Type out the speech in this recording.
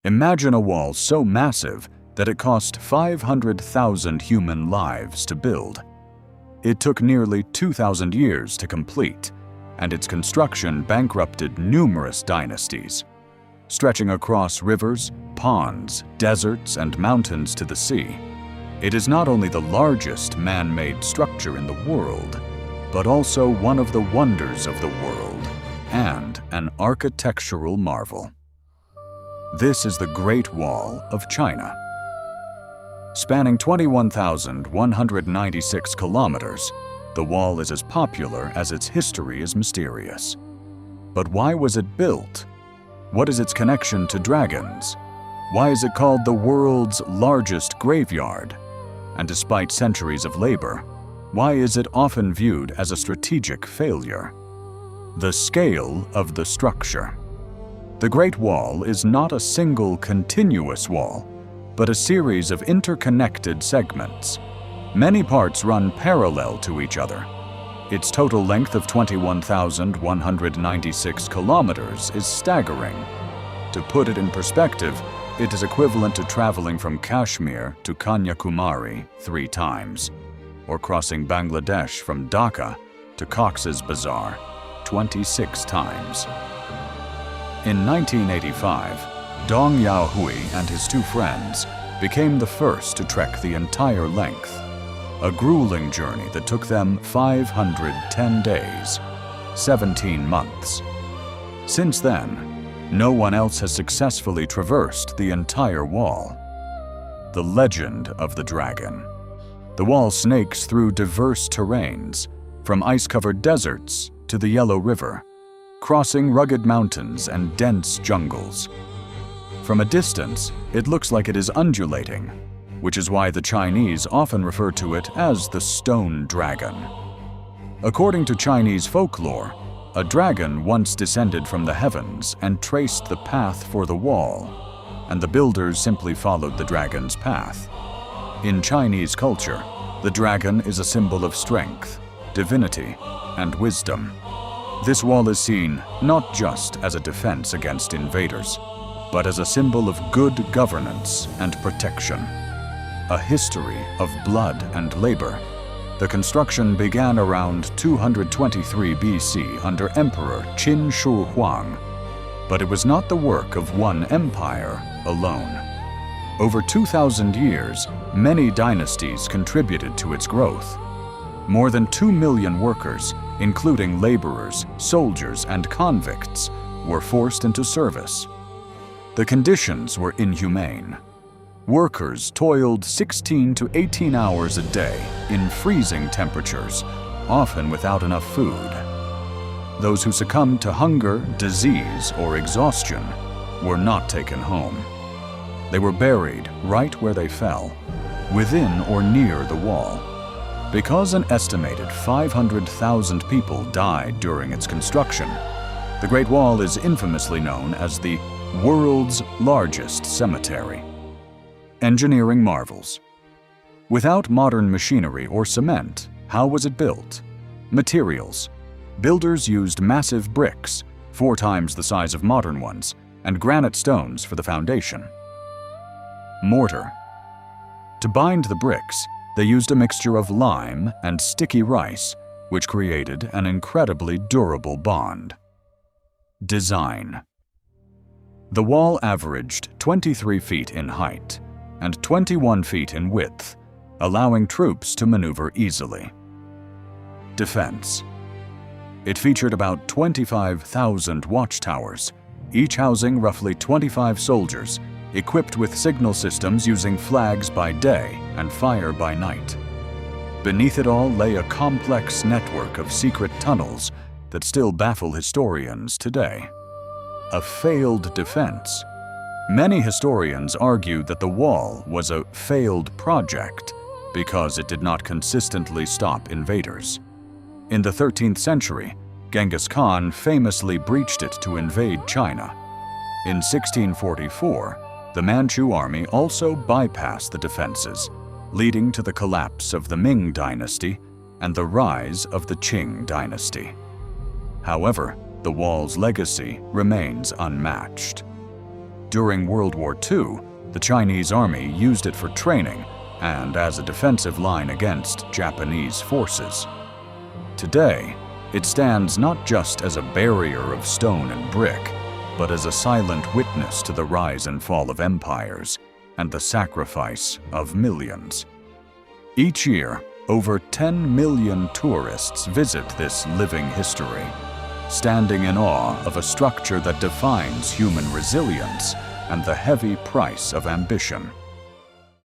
Imagine a wall so massive that it cost 500,000 human lives to build. It took nearly 2,000 years to complete, and its construction bankrupted numerous dynasties. Stretching across rivers, ponds, deserts, and mountains to the sea, it is not only the largest man-made structure in the world, but also one of the wonders of the world and an architectural marvel. This is the Great Wall of China. Spanning 21,196 kilometers, the wall is as popular as its history is mysterious. But why was it built? What is its connection to dragons? Why is it called the world's largest graveyard? And despite centuries of labor, why is it often viewed as a strategic failure? The scale of the structure. The Great Wall is not a single continuous wall, but a series of interconnected segments. Many parts run parallel to each other. Its total length of 21,196 kilometers is staggering. To put it in perspective, it is equivalent to traveling from Kashmir to Kanyakumari 3 times, or crossing Bangladesh from Dhaka to Cox's Bazar 26 times. In 1985, Dong Yaohui and his 2 friends became the first to trek the entire length, a grueling journey that took them 510 days, 17 months. Since then, no one else has successfully traversed the entire wall. The legend of the dragon. The wall snakes through diverse terrains, from ice-covered deserts to the Yellow River, crossing rugged mountains and dense jungles. From a distance, it looks like it is undulating, which is why the Chinese often refer to it as the Stone Dragon. According to Chinese folklore, a dragon once descended from the heavens and traced the path for the wall, and the builders simply followed the dragon's path. In Chinese culture, the dragon is a symbol of strength, divinity, and wisdom. This wall is seen not just as a defense against invaders, but as a symbol of good governance and protection. A history of blood and labor. The construction began around 223 BC under Emperor Qin Shi Huang, but it was not the work of one empire alone. Over 2,000 years, many dynasties contributed to its growth. More than 2 million workers, including laborers, soldiers, and convicts, were forced into service. The conditions were inhumane. Workers toiled 16 to 18 hours a day in freezing temperatures, often without enough food. Those who succumbed to hunger, disease, or exhaustion were not taken home. They were buried right where they fell, within or near the wall. Because an estimated 500,000 people died during its construction, the Great Wall is infamously known as the world's largest cemetery. Engineering marvels. Without modern machinery or cement, how was it built? Materials. Builders used massive bricks, 4 times the size of modern ones, and granite stones for the foundation. Mortar. To bind the bricks, they used a mixture of lime and sticky rice, which created an incredibly durable bond. Design. The wall averaged 23 feet in height and 21 feet in width, allowing troops to maneuver easily. Defense. It featured about 25,000 watchtowers, each housing roughly 25 soldiers, equipped with signal systems using flags by day and fire by night. Beneath it all lay a complex network of secret tunnels that still baffle historians today. A failed defense. Many historians argue that the wall was a failed project because it did not consistently stop invaders. In the 13th century, Genghis Khan famously breached it to invade China. In 1644, the Manchu army also bypassed the defenses, leading to the collapse of the Ming dynasty and the rise of the Qing dynasty. However, the wall's legacy remains unmatched. During World War II, the Chinese army used it for training and as a defensive line against Japanese forces. Today, it stands not just as a barrier of stone and brick, but as a silent witness to the rise and fall of empires and the sacrifice of millions. Each year, over 10 million tourists visit this living history, standing in awe of a structure that defines human resilience and the heavy price of ambition.